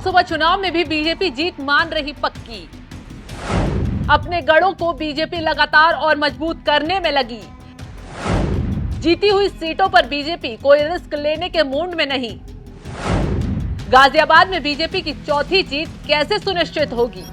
लोकसभा चुनाव में भी बीजेपी जीत मान रही पक्की। अपने गढ़ों को बीजेपी लगातार और मजबूत करने में लगी। जीती हुई सीटों पर बीजेपी कोई रिस्क लेने के मूड में नहीं। गाजियाबाद में बीजेपी की चौथी जीत कैसे सुनिश्चित होगी?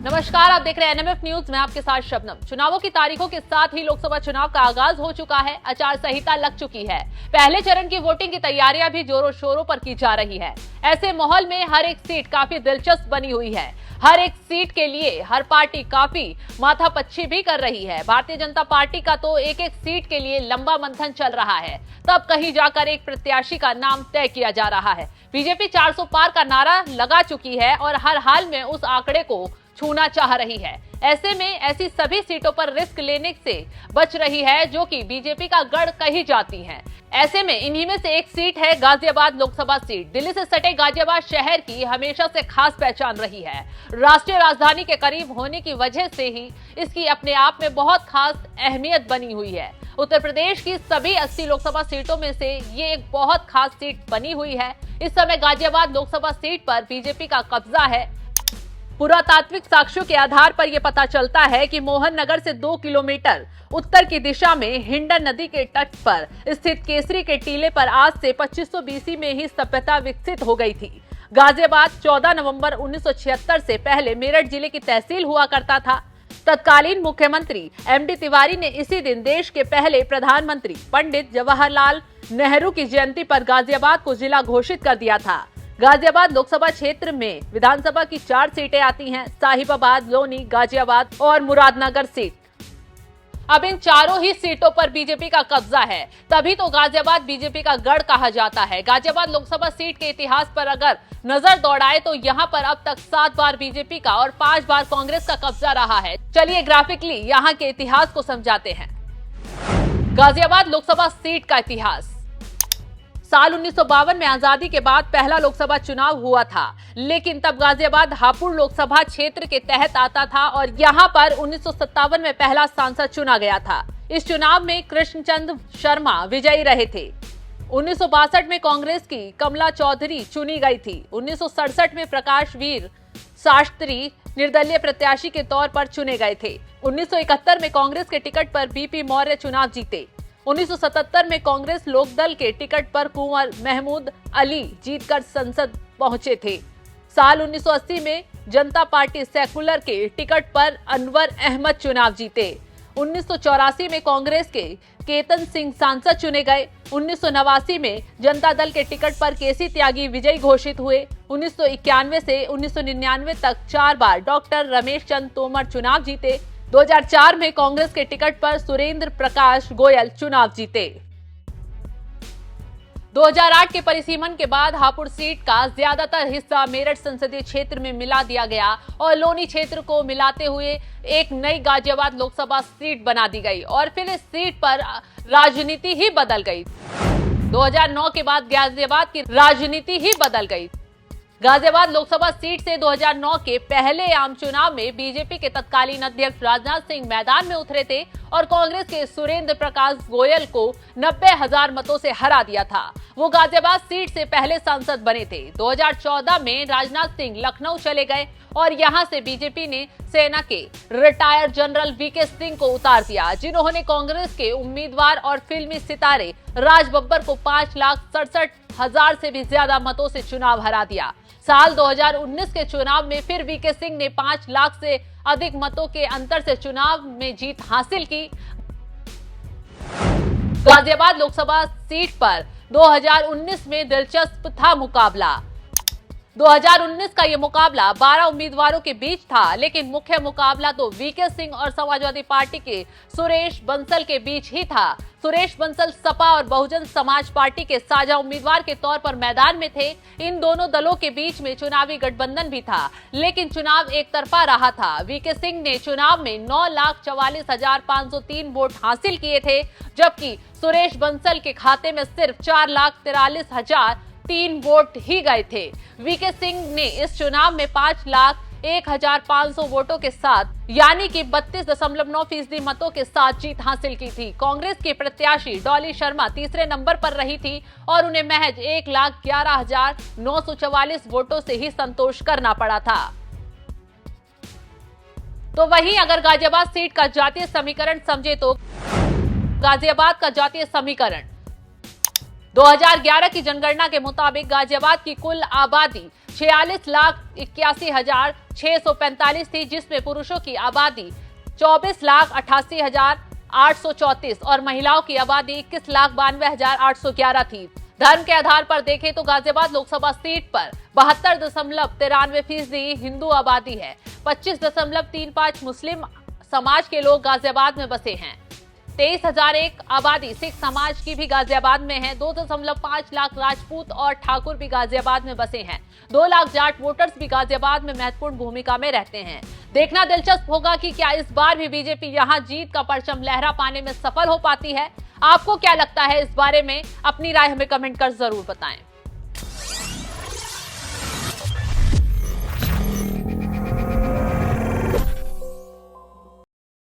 नमस्कार, आप देख रहे हैं एनएमएफ न्यूज। मैं आपके साथ शबनम। चुनावों की तारीखों के साथ ही लोकसभा चुनाव का आगाज हो चुका है। आचार संहिता लग चुकी है। पहले चरण की वोटिंग की तैयारियां भी जोरों शोरों पर की जा रही है। ऐसे माहौल में हर एक सीट काफी दिलचस्प बनी हुई है। हर एक सीट के लिए हर पार्टी काफी माथापच्ची भी कर रही है। भारतीय जनता पार्टी का तो एक एक सीट के लिए लंबा मंथन चल रहा है, तब कहीं जाकर एक प्रत्याशी का नाम तय किया जा रहा है। बीजेपी 400 पार का नारा लगा चुकी है और हर हाल में उस आंकड़े को छूना चाह रही है। ऐसे में ऐसी सभी सीटों पर रिस्क लेने से बच रही है जो कि बीजेपी का गढ़ कही जाती हैं। ऐसे में इन्हीं में से एक सीट है गाजियाबाद लोकसभा सीट। दिल्ली से सटे गाजियाबाद शहर की हमेशा से खास पहचान रही है। राष्ट्रीय राजधानी के करीब होने की वजह से ही इसकी अपने आप में बहुत खास अहमियत बनी हुई है। उत्तर प्रदेश की सभी 80 लोकसभा सीटों में से ये एक बहुत खास सीट बनी हुई है। इस समय गाजियाबाद लोकसभा सीट पर बीजेपी का कब्जा है। पुरातात्विक साक्ष्यों के आधार पर यह पता चलता है कि मोहन नगर से 2 किलोमीटर उत्तर की दिशा में हिंडन नदी के तट पर स्थित केसरी के टीले पर आज से 2500 बीसी में ही सभ्यता विकसित हो गई थी। गाजियाबाद 14 नवंबर 1976 से पहले मेरठ जिले की तहसील हुआ करता था। तत्कालीन मुख्यमंत्री एमडी तिवारी ने इसी दिन देश के पहले प्रधानमंत्री पंडित जवाहरलाल नेहरू की जयंती पर गाजियाबाद को जिला घोषित कर दिया था। गाजियाबाद लोकसभा क्षेत्र में विधानसभा की 4 सीटें आती हैं, साहिबाबाद, लोनी, गाजियाबाद और मुरादनगर सीट। अब इन चारों ही सीटों पर बीजेपी का कब्जा है, तभी तो गाजियाबाद बीजेपी का गढ़ कहा जाता है। गाजियाबाद लोकसभा सीट के इतिहास पर अगर नजर दौड़ाए तो यहाँ पर अब तक 7 बार बीजेपी का और 5 बार कांग्रेस का कब्जा रहा है। चलिए ग्राफिकली यहाँ के इतिहास को समझाते हैं। गाजियाबाद लोकसभा सीट का इतिहास। साल 1952 में आजादी के बाद पहला लोकसभा चुनाव हुआ था, लेकिन तब गाजियाबाद हापुड़ लोकसभा क्षेत्र के तहत आता था और यहां पर 1957 में पहला सांसद चुना गया था। इस चुनाव में कृष्णचंद्र शर्मा विजयी रहे थे। 1962 में कांग्रेस की कमला चौधरी चुनी गई थी। 1967 में प्रकाश वीर शास्त्री निर्दलीय प्रत्याशी के तौर पर चुने गए थे। 1971 में कांग्रेस के टिकट पर बीपी मौर्य चुनाव जीते। 1977 में कांग्रेस लोकदल के टिकट पर कुंवर महमूद अली जीतकर संसद पहुंचे थे। साल 1980 में जनता पार्टी सेकुलर के टिकट पर अनवर अहमद चुनाव जीते। 1984 में कांग्रेस के केतन सिंह सांसद चुने गए। 1989 में जनता दल के टिकट पर केसी त्यागी विजयी घोषित हुए। 1991 से 1999 तक 4 बार डॉक्टर रमेश चंद्र तोमर चुनाव जीते। 2004 में कांग्रेस के टिकट पर सुरेंद्र प्रकाश गोयल चुनाव जीते। 2008 के परिसीमन के बाद हापुड़ सीट का ज्यादातर हिस्सा मेरठ संसदीय क्षेत्र में मिला दिया गया और लोनी क्षेत्र को मिलाते हुए एक नई गाजियाबाद लोकसभा सीट बना दी गई और फिर इस सीट पर राजनीति ही बदल गई। 2009 के बाद गाजियाबाद की राजनीति ही बदल गई। गाजियाबाद लोकसभा सीट से 2009 के पहले आम चुनाव में बीजेपी के तत्कालीन अध्यक्ष राजनाथ सिंह मैदान में उतरे थे और कांग्रेस के सुरेंद्र प्रकाश गोयल को 90,000 मतों से हरा दिया था। वो गाजियाबाद सीट से पहले सांसद बने थे। 2014 में राजनाथ सिंह लखनऊ चले गए और यहां से बीजेपी ने सेना के रिटायर्ड जनरल वीके सिंह को उतार दिया, जिन्होंने कांग्रेस के उम्मीदवार और फिल्मी सितारे राज बब्बर को 5,67,000 से भी ज्यादा मतों से चुनाव हरा दिया। साल 2019 के चुनाव में फिर वीके सिंह ने 5 लाख से अधिक मतों के अंतर से चुनाव में जीत हासिल की। गाजियाबाद लोकसभा सीट पर 2019 में दिलचस्प था मुकाबला। 2019 का ये मुकाबला 12 उम्मीदवारों के बीच था, लेकिन मुख्य मुकाबला तो वीके सिंह और समाजवादी पार्टी के सुरेश बंसल के बीच ही था। सुरेश बंसल सपा और बहुजन समाज पार्टी के साझा उम्मीदवार के तौर पर मैदान में थे। इन दोनों दलों के बीच में चुनावी गठबंधन भी था, लेकिन चुनाव एक तरफा रहा था। वीके सिंह ने चुनाव में 9,44,503 वोट हासिल किए थे, जबकि सुरेश बंसल के खाते में सिर्फ 4,43,003 वोट ही गए थे। वीके सिंह ने इस चुनाव में 5,61,000 1500 वोटों के साथ यानी कि 32.9% मतों के साथ जीत हासिल की थी। कांग्रेस की प्रत्याशी डॉली शर्मा तीसरे नंबर पर रही थी और उन्हें महज 1,11,944 वोटों से ही संतोष करना पड़ा था। तो वहीं अगर गाजियाबाद सीट का जातीय समीकरण समझे तो गाजियाबाद का जातीय समीकरण 2011 की जनगणना के मुताबिक गाजियाबाद की कुल आबादी 46,81,645 थी, जिसमें पुरुषों की आबादी 24,88,834 और महिलाओं की आबादी 21,92,811 थी। धर्म के आधार पर देखें तो गाजियाबाद लोकसभा सीट पर 72.93% हिंदू आबादी है। 25.35 मुस्लिम समाज के लोग गाजियाबाद में बसे हैं। 23,001 आबादी सिख समाज की भी गाजियाबाद में है। 2.5 लाख राजपूत और ठाकुर भी गाजियाबाद में बसे हैं। 2 लाख जाट वोटर्स भी गाजियाबाद में महत्वपूर्ण भूमिका में रहते हैं। देखना दिलचस्प होगा कि क्या इस बार भी बीजेपी यहां जीत का परचम लहरा पाने में सफल हो पाती है। आपको क्या लगता है इस बारे में? अपनी राय हमें कमेंट कर जरूर बताएं।